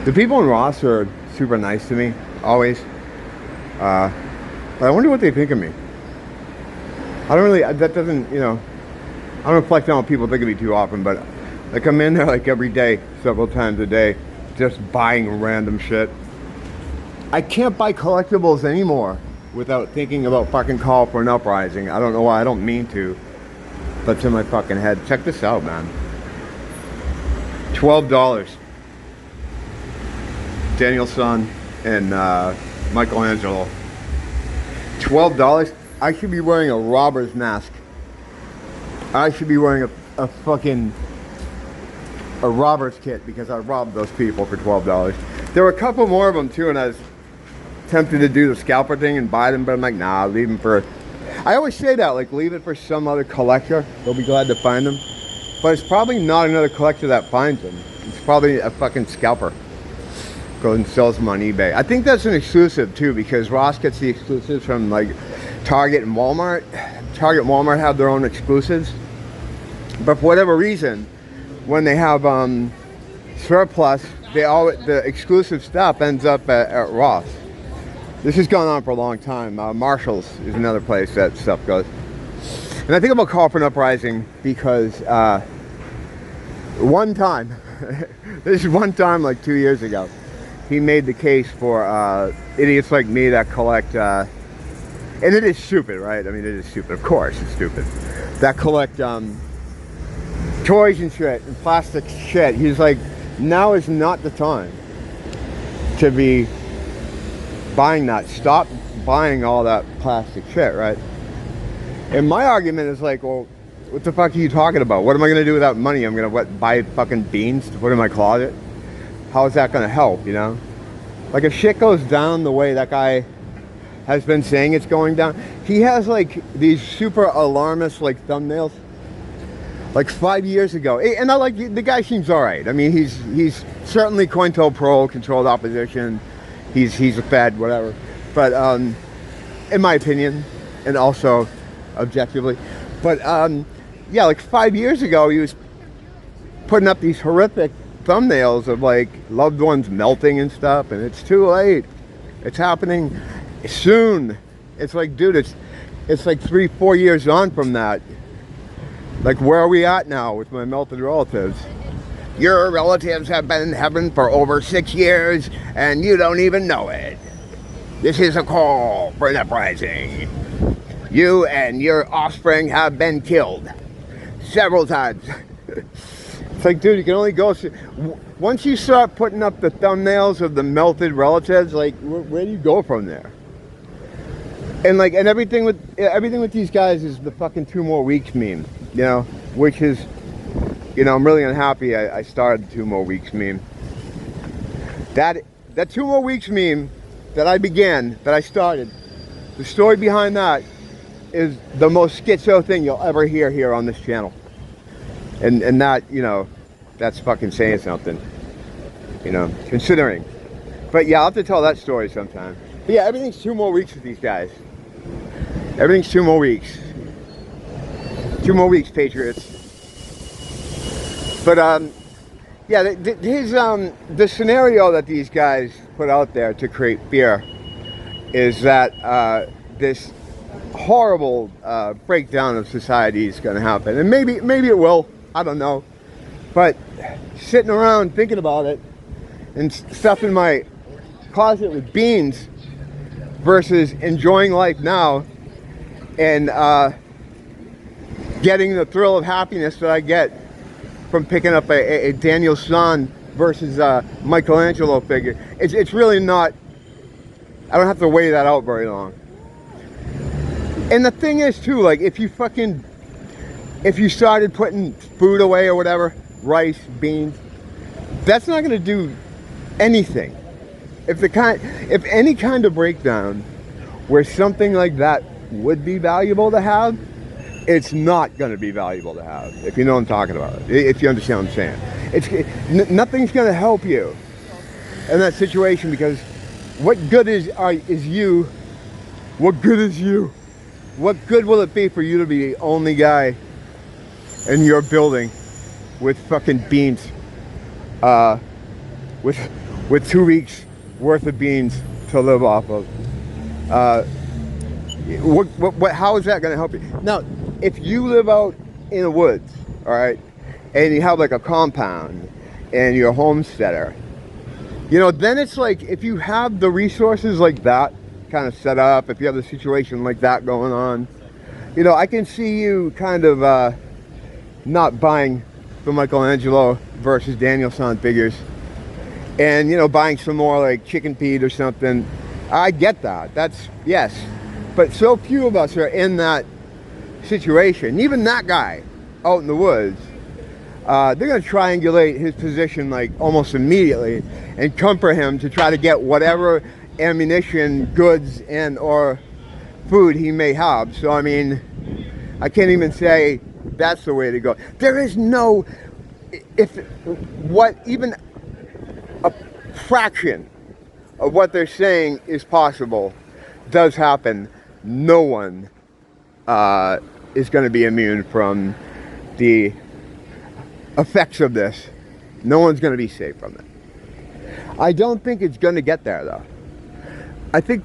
The people in Ross are super nice to me, always. But I wonder what they think of me. I don't really, that doesn't, you know, I don't reflect on what people think of me too often, but like I'm in there like every day, several times a day, just buying random shit. I can't buy collectibles anymore without thinking about fucking call for an uprising. I don't know why, I don't mean to, but it's in my fucking head. Check this out, man. $12. Daniel Son and Michelangelo. $12? I should be wearing a robber's mask. I should be wearing a fucking robber's kit because I robbed those people for $12. There were a couple more of them too, and I was tempted to do the scalper thing and buy them, but I'm like, nah, leave them for... I always say that, like, leave it for some other collector. They'll be glad to find them. But it's probably not another collector that finds them. It's probably a fucking scalper. Goes and sells them on eBay. I think that's an exclusive too, because Ross gets the exclusives from like Target and Walmart. Target and Walmart have their own exclusives, but for whatever reason, when they have surplus, the exclusive stuff ends up at Ross. This has gone on for a long time. Marshall's is another place that stuff goes. And I think about Call for an Uprising because one time, this is one time like 2 years ago, he made the case for idiots like me that collect, and it is stupid, right? I mean, it is stupid. Of course, it's stupid. That collect toys and shit and plastic shit. He's like, now is not the time to be buying that. Stop buying all that plastic shit, right? And my argument is like, well, what the fuck are you talking about? What am I going to do without money? I'm going to buy fucking beans to put in my closet? How is that going to help, you know? Like, if shit goes down the way that guy has been saying it's going down, he has like these super alarmist like thumbnails. Like 5 years ago, and I like, the guy seems all right. I mean, he's certainly COINTELPRO, controlled opposition. He's a Fed, whatever. But in my opinion, and also objectively, but yeah, like 5 years ago, he was putting up these horrific thumbnails of like loved ones melting and stuff, and it's too late. It's happening soon. It's like, dude, it's like 3-4 years on from that. Like, where are we at now with my melted relatives? Your relatives have been in heaven for over 6 years, and you don't even know it. This is a call for an uprising. You and your offspring have been killed several times. It's like, dude, you can only go... Once you start putting up the thumbnails of the melted relatives, like, where do you go from there? And like, and everything with these guys is the fucking 2 more weeks meme, you know, which is, you know, I'm really unhappy I started the 2 more weeks meme. That 2 more weeks meme that I started, the story behind that is the most schizo thing you'll ever hear here on this channel. And that, you know, that's fucking saying something, you know, considering. But yeah, I'll have to tell that story sometime. But yeah, everything's 2 more weeks with these guys. Everything's 2 more weeks. 2 more weeks, Patriots. But yeah, the scenario that these guys put out there to create fear is that this horrible breakdown of society is going to happen, and maybe it will. I don't know. But sitting around thinking about it and stuffing my closet with beans versus enjoying life now and getting the thrill of happiness that I get from picking up a Daniel San versus Michelangelo figure, it's really not, I don't have to weigh that out very long. And the thing is too, like, if you started putting food away or whatever, rice, beans, that's not going to do anything. If any kind of breakdown where something like that would be valuable to have, it's not going to be valuable to have, if you know what I'm talking about, if you understand what I'm saying. Nothing's going to help you in that situation, because what good is you? What good is you? What good will it be for you to be the only guy in your building with fucking beans, with with 2 weeks worth of beans to live off of. How is that going to help you? Now, if you live out in the woods, all right, and you have like a compound and you're a homesteader, you know, then it's like, if you have the resources like that kind of set up, if you have a situation like that going on, you know, I can see you kind of not buying the Michelangelo versus Danielson figures and, you know, buying some more like chicken feed or something. I get that. That's, yes. But so few of us are in that situation. Even that guy out in the woods, they're going to triangulate his position like almost immediately and come for him to try to get whatever ammunition, goods, and or food he may have. So, I mean, I can't even say that's the way to go. There is no, even a fraction of what they're saying is possible does happen, no one is going to be immune from the effects of this. No one's going to be safe from it. I don't think it's going to get there, though. I think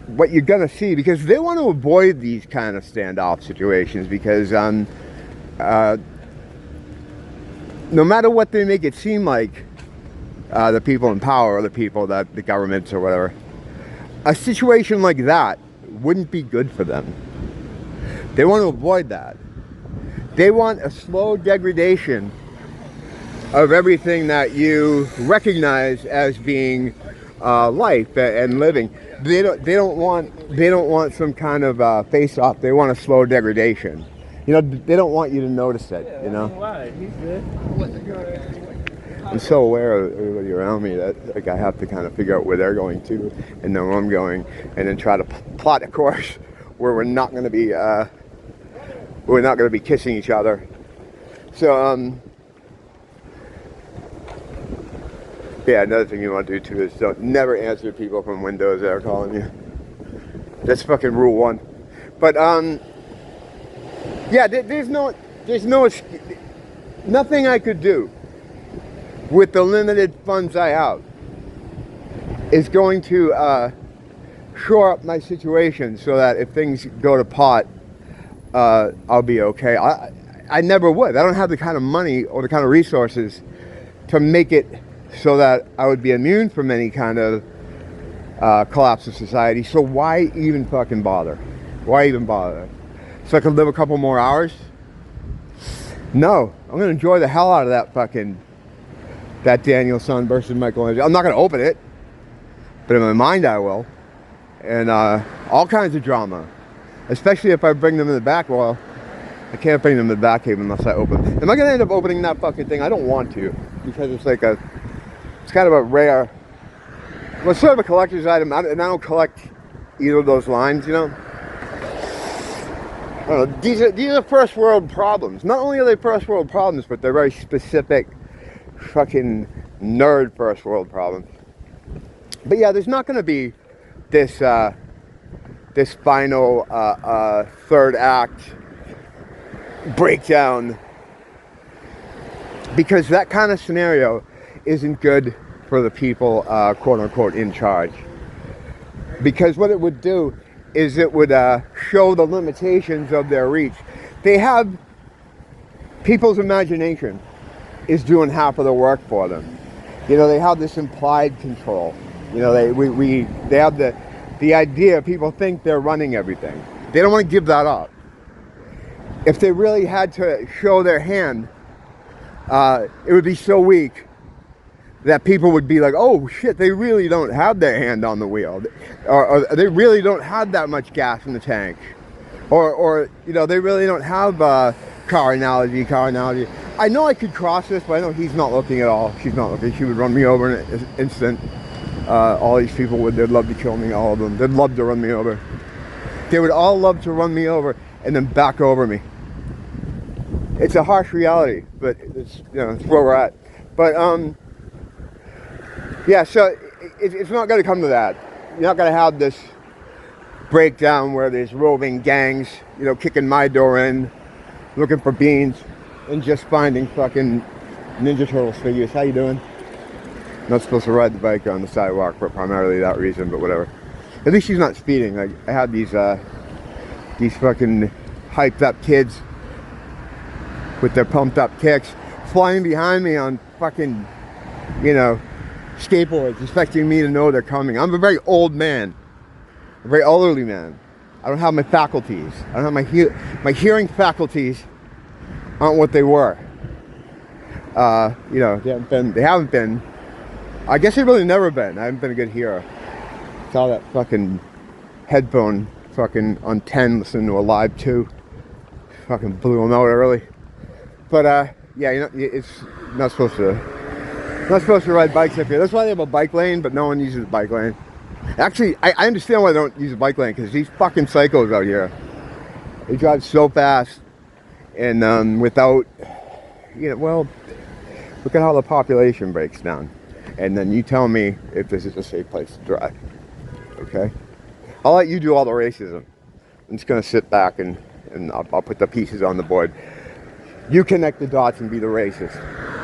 what you're going to see, because they want to avoid these kind of standoff situations, because no matter what they make it seem like, the people in power, or the people that the governments or whatever, a situation like that wouldn't be good for them. They want to avoid that. They want a slow degradation of everything that you recognize as being life and living. They don't want some kind of face-off. They want a slow degradation. You know, they don't want you to notice it. You know. Why? He's good. I'm so aware of everybody around me that like I have to kind of figure out where they're going to, and know where I'm going, and then try to plot a course where we're not going to be kissing each other. So yeah, another thing you want to do too is never answer people from windows that are calling you. That's fucking rule 1. But yeah, there's nothing I could do with the limited funds I have is going to shore up my situation so that if things go to pot, I'll be okay. I never would. I don't have the kind of money or the kind of resources to make it so that I would be immune from any kind of collapse of society. So why even fucking bother? Why even bother? So I could live a couple more hours? No. I'm going to enjoy the hell out of that Danielson versus Michelangelo. I'm not going to open it, but in my mind I will. And all kinds of drama. Especially if I bring them in the back. Well, I can't bring them in the back cave unless I open. Am I going to end up opening that fucking thing? I don't want to. Because it's like it's kind of a rare, well, it's sort of a collector's item. And I don't collect either of those lines, you know. I don't know, these are first world problems. Not only are they first world problems, but they're very specific fucking nerd first world problems. But yeah, there's not going to be this this final third act breakdown, because that kind of scenario isn't good for the people quote unquote in charge. Because what it would do is it would show the limitations of their reach. They have, people's imagination is doing half of the work for them. You know, they have this implied control. You know, they have the idea, people think they're running everything. They don't want to give that up. If they really had to show their hand, it would be so weak that people would be like, oh shit, they really don't have their hand on the wheel. Or they really don't have that much gas in the tank. Or you know, they really don't have car analogy. I know I could cross this, but I know he's not looking at all. She's not looking. She would run me over in an instant. All these people they'd love to kill me, all of them. They'd love to run me over. They would all love to run me over and then back over me. It's a harsh reality, but it's, you know, it's where we're at. But yeah, so it's not going to come to that. You're not going to have this breakdown where there's roving gangs, you know, kicking my door in, looking for beans, and just finding fucking Ninja Turtles figures. How you doing? Not supposed to ride the bike on the sidewalk for primarily that reason, but whatever. At least she's not speeding. Like, I had these fucking hyped up kids with their pumped up kicks flying behind me on fucking, you know, skateboards, expecting me to know they're coming. I'm a very old man, a very elderly man. I don't have my faculties. I don't have my hearing faculties aren't what they were. You know, they haven't been. I guess they've really never been. I haven't been a good hearer. Saw that fucking headphone fucking on 10 listening to a live 2. Fucking blew them out early. But yeah, you know, it's not supposed to ride bikes up here. That's why they have a bike lane, but no one uses the bike lane. Actually, I understand why they don't use a bike lane, because these fucking psychos out here, they drive so fast and without, you know, well, look at how the population breaks down. And then you tell me if this is a safe place to drive, okay? I'll let you do all the racism. I'm just gonna sit back and I'll put the pieces on the board. You connect the dots and be the racist.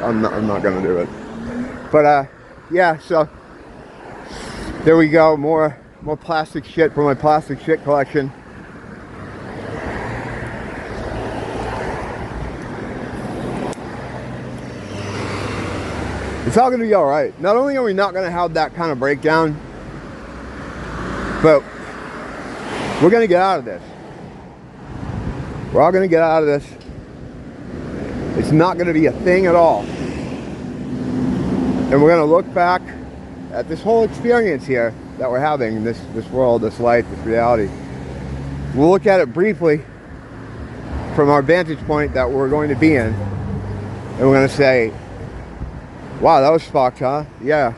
I'm not gonna do it. But yeah, so there we go. More plastic shit for my plastic shit collection. It's all gonna be all right. Not only are we not gonna have that kind of breakdown, but we're gonna get out of this. We're all gonna get out of this. It's not gonna be a thing at all. And we're gonna look back at this whole experience here that we're having, this world, this life, this reality. We'll look at it briefly from our vantage point that we're going to be in. And we're gonna say, wow, that was fucked, huh? Yeah.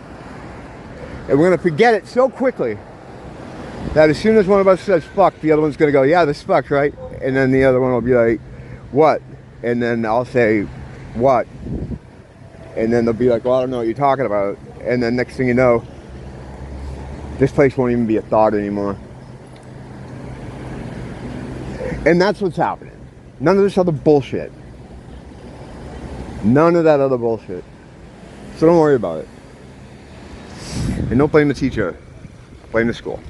And we're gonna forget it so quickly that as soon as one of us says fuck, the other one's gonna go, yeah, this fucked, right? And then the other one will be like, what? And then I'll say, what? And then they'll be like, well, I don't know what you're talking about. And then next thing you know, this place won't even be a thought anymore. And that's what's happening. None of this other bullshit. None of that other bullshit. So don't worry about it. And don't blame the teacher. Blame the school.